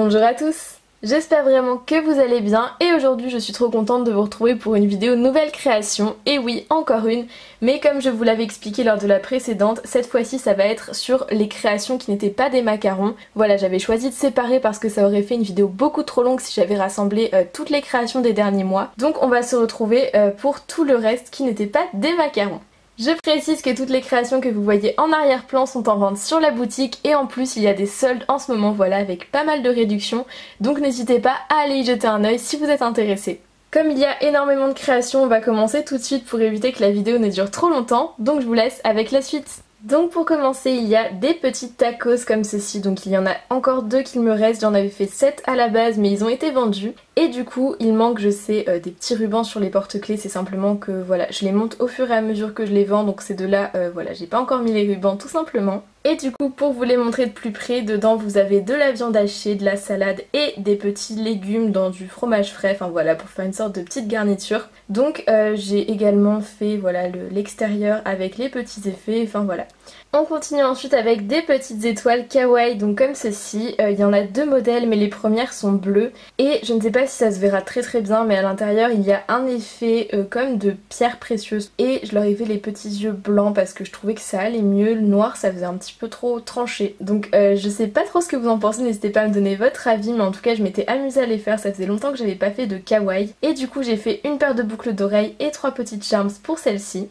Bonjour à tous, j'espère vraiment que vous allez bien et aujourd'hui je suis trop contente de vous retrouver pour une vidéo nouvelle création. Et oui, encore une, mais comme je vous l'avais expliqué lors de la précédente, cette fois-ci ça va être sur les créations qui n'étaient pas des macarons. Voilà, j'avais choisi de séparer parce que ça aurait fait une vidéo beaucoup trop longue si j'avais rassemblé toutes les créations des derniers mois. Donc on va se retrouver pour tout le reste qui n'était pas des macarons. Je précise que toutes les créations que vous voyez en arrière-plan sont en vente sur la boutique et en plus il y a des soldes en ce moment, voilà, avec pas mal de réductions, donc n'hésitez pas à aller y jeter un œil si vous êtes intéressé. Comme il y a énormément de créations, on va commencer tout de suite pour éviter que la vidéo ne dure trop longtemps, donc je vous laisse avec la suite. Donc pour commencer, il y a des petites tacos comme ceci, donc il y en a encore 2 qu'il me reste, j'en avais fait 7 à la base mais ils ont été vendus. Et du coup il manque, je sais, des petits rubans sur les porte-clés, c'est simplement que voilà, je les monte au fur et à mesure que je les vends, donc c'est de là, voilà, j'ai pas encore mis les rubans tout simplement. Et du coup pour vous les montrer de plus près, dedans vous avez de la viande hachée, de la salade et des petits légumes dans du fromage frais, enfin voilà, pour faire une sorte de petite garniture. Donc j'ai également fait voilà l'extérieur avec les petits effets, enfin voilà. On continue ensuite avec des petites étoiles kawaii, donc comme ceci. Il y en a 2 modèles mais les premières sont bleues et je ne sais pas si ça se verra très bien mais à l'intérieur il y a un effet comme de pierre précieuse et je leur ai fait les petits yeux blancs parce que je trouvais que ça allait mieux. Le noir ça faisait un petit peu trop tranché, donc je sais pas trop ce que vous en pensez, n'hésitez pas à me donner votre avis, mais en tout cas je m'étais amusée à les faire, ça faisait longtemps que j'avais pas fait de kawaii et du coup j'ai fait une paire de boucles d'oreilles et 3 petites charms pour celle-ci.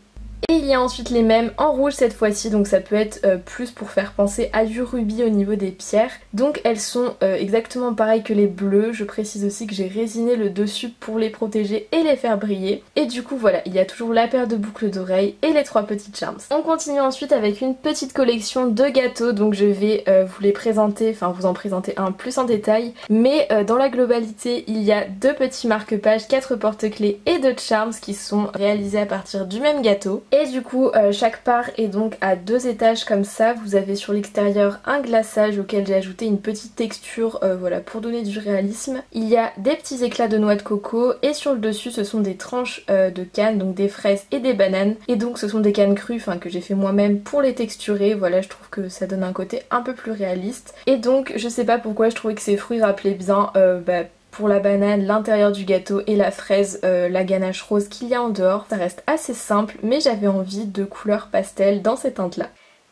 Et il y a ensuite les mêmes en rouge cette fois-ci, donc ça peut être plus pour faire penser à du rubis au niveau des pierres. Donc elles sont exactement pareilles que les bleues, je précise aussi que j'ai résiné le dessus pour les protéger et les faire briller. Et du coup voilà, il y a toujours la paire de boucles d'oreilles et les 3 petites charms. On continue ensuite avec une petite collection de gâteaux, donc je vais vous les présenter, enfin vous en présenter un plus en détail. Mais dans la globalité, il y a 2 petits marque-pages, 4 porte-clés et 2 charms qui sont réalisés à partir du même gâteau. Et du coup chaque part est donc à 2 étages comme ça. Vous avez sur l'extérieur un glaçage auquel j'ai ajouté une petite texture voilà, pour donner du réalisme. Il y a des petits éclats de noix de coco et sur le dessus ce sont des tranches de cannes, donc des fraises et des bananes. Et donc ce sont des cannes crues que j'ai fait moi-même pour les texturer. Voilà, je trouve que ça donne un côté un peu plus réaliste. Et donc je sais pas pourquoi je trouvais que ces fruits rappelaient bien pour la banane, l'intérieur du gâteau et la fraise, la ganache rose qu'il y a en dehors. Ça reste assez simple mais j'avais envie de couleurs pastel dans ces teintes là.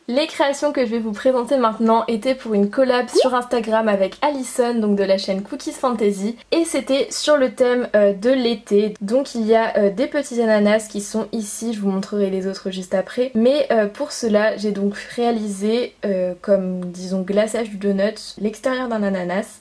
Les créations que je vais vous présenter maintenant étaient pour une collab sur Instagram avec Alison, donc de la chaîne Cookies Fantasy, et c'était sur le thème de l'été. Donc il y a des petits ananas qui sont ici, je vous montrerai les autres juste après, mais pour cela j'ai donc réalisé comme disons glaçage du donut l'extérieur d'un ananas.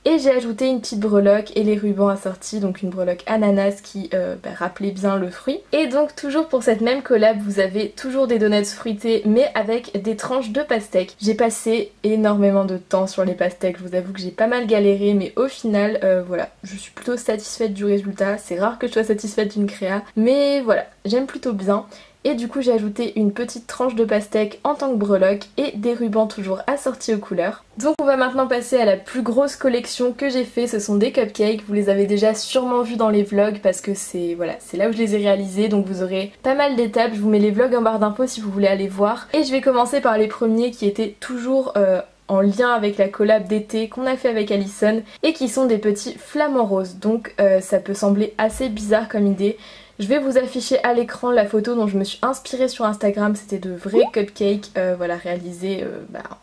Et j'ai ajouté une petite breloque et les rubans assortis, donc une breloque ananas qui rappelait bien le fruit. Et donc toujours pour cette même collab, vous avez toujours des donuts fruités mais avec des tranches de pastèque. J'ai passé énormément de temps sur les pastèques, je vous avoue que j'ai pas mal galéré, mais au final voilà, je suis plutôt satisfaite du résultat. C'est rare que je sois satisfaite d'une créa, mais voilà, j'aime plutôt bien. Et du coup j'ai ajouté une petite tranche de pastèque en tant que breloque et des rubans toujours assortis aux couleurs. Donc on va maintenant passer à la plus grosse collection que j'ai fait, ce sont des cupcakes. Vous les avez déjà sûrement vus dans les vlogs parce que c'est voilà, c'est là où je les ai réalisés, donc vous aurez pas mal d'étapes. Je vous mets les vlogs en barre d'infos si vous voulez aller voir. Et je vais commencer par les premiers qui étaient toujours en lien avec la collab d'été qu'on a fait avec Alison et qui sont des petits flamants roses. Donc ça peut sembler assez bizarre comme idée. Je vais vous afficher à l'écran la photo dont je me suis inspirée sur Instagram, c'était de vrais cupcakes voilà, réalisés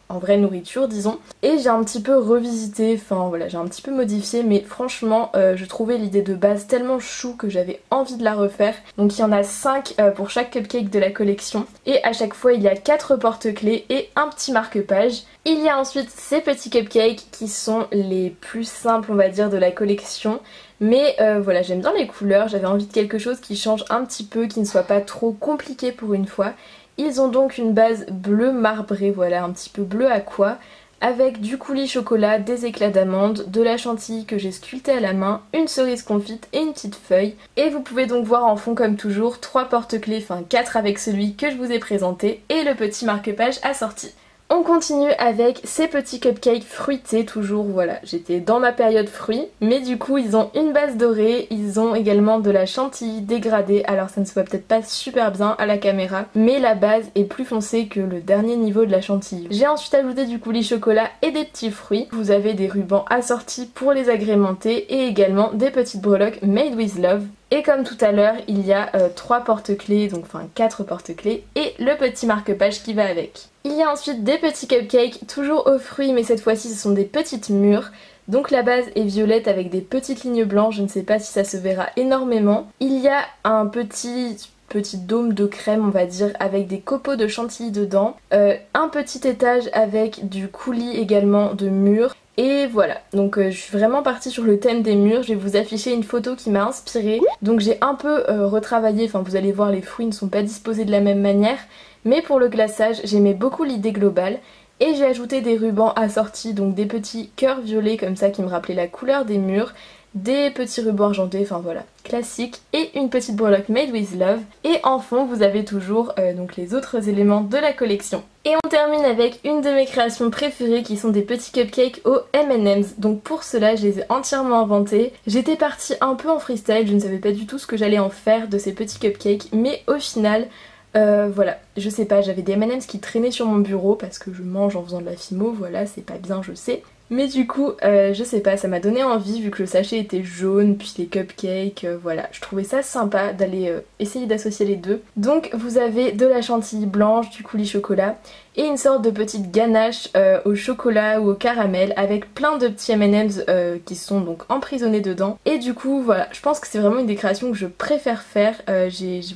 en vraie nourriture disons. Et j'ai un petit peu revisité, enfin voilà, j'ai un petit peu modifié, mais franchement je trouvais l'idée de base tellement chou que j'avais envie de la refaire. Donc il y en a 5 pour chaque cupcake de la collection et à chaque fois il y a 4 porte-clés et un petit marque-page. Il y a ensuite ces petits cupcakes qui sont les plus simples on va dire de la collection. Mais voilà, j'aime bien les couleurs, j'avais envie de quelque chose qui change un petit peu, qui ne soit pas trop compliqué pour une fois. Ils ont donc une base bleu marbré, voilà, un petit peu bleu aqua, avec du coulis chocolat, des éclats d'amande, de la chantilly que j'ai sculpté à la main, une cerise confite et une petite feuille. Et vous pouvez donc voir en fond comme toujours 3 porte-clés, enfin 4 avec celui que je vous ai présenté et le petit marque-page assorti. On continue avec ces petits cupcakes fruités, toujours, voilà, j'étais dans ma période fruits, mais du coup ils ont une base dorée, ils ont également de la chantilly dégradée, alors ça ne se voit peut-être pas super bien à la caméra, mais la base est plus foncée que le dernier niveau de la chantilly. J'ai ensuite ajouté du coulis chocolat et des petits fruits, vous avez des rubans assortis pour les agrémenter et également des petites breloques made with love. Et comme tout à l'heure, il y a 3 porte-clés, donc enfin 4 porte-clés, et le petit marque-page qui va avec. Il y a ensuite des petits cupcakes, toujours aux fruits, mais cette fois-ci ce sont des petites mûres. Donc la base est violette avec des petites lignes blanches, je ne sais pas si ça se verra énormément. Il y a un petit dôme de crème, on va dire, avec des copeaux de chantilly dedans. Un petit étage avec du coulis également de mûres. Et voilà, donc je suis vraiment partie sur le thème des mûres, je vais vous afficher une photo qui m'a inspirée. Donc j'ai un peu retravaillé, enfin vous allez voir les fruits ne sont pas disposés de la même manière. Mais pour le glaçage, j'aimais beaucoup l'idée globale. Et j'ai ajouté des rubans assortis, donc des petits cœurs violets comme ça qui me rappelaient la couleur des mûres. Des petits rubans argentés, enfin voilà, classique, et une petite breloque made with love. Et en fond vous avez toujours donc les autres éléments de la collection. Et on termine avec une de mes créations préférées qui sont des petits cupcakes aux M&M's. Donc pour cela je les ai entièrement inventés. J'étais partie un peu en freestyle, je ne savais pas du tout ce que j'allais en faire de ces petits cupcakes, mais au final voilà, je sais pas, j'avais des M&M's qui traînaient sur mon bureau parce que je mange en faisant de la fimo, voilà, c'est pas bien, je sais. Mais du coup, je sais pas, ça m'a donné envie vu que le sachet était jaune, puis les cupcakes, voilà. Je trouvais ça sympa d'aller essayer d'associer les deux. Donc vous avez de la chantilly blanche, du coulis chocolat et une sorte de petite ganache au chocolat ou au caramel avec plein de petits M&M's qui sont donc emprisonnés dedans. Et du coup, voilà, je pense que c'est vraiment une des créations que je préfère faire.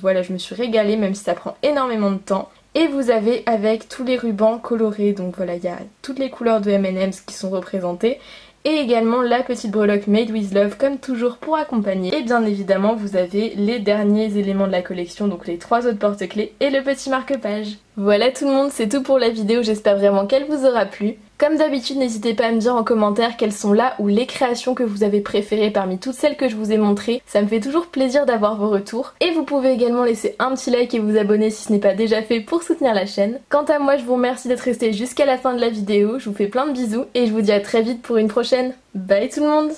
Voilà, je me suis régalée même si ça prend énormément de temps. Et vous avez avec tous les rubans colorés, donc voilà, il y a toutes les couleurs de M&M's qui sont représentées. Et également la petite breloque made with love comme toujours pour accompagner. Et bien évidemment vous avez les derniers éléments de la collection, donc les 3 autres porte-clés et le petit marque-page. Voilà tout le monde, c'est tout pour la vidéo, j'espère vraiment qu'elle vous aura plu. Comme d'habitude, n'hésitez pas à me dire en commentaire quelles sont là ou les créations que vous avez préférées parmi toutes celles que je vous ai montrées. Ça me fait toujours plaisir d'avoir vos retours. Et vous pouvez également laisser un petit like et vous abonner si ce n'est pas déjà fait pour soutenir la chaîne. Quant à moi, je vous remercie d'être resté jusqu'à la fin de la vidéo. Je vous fais plein de bisous et je vous dis à très vite pour une prochaine. Bye tout le monde!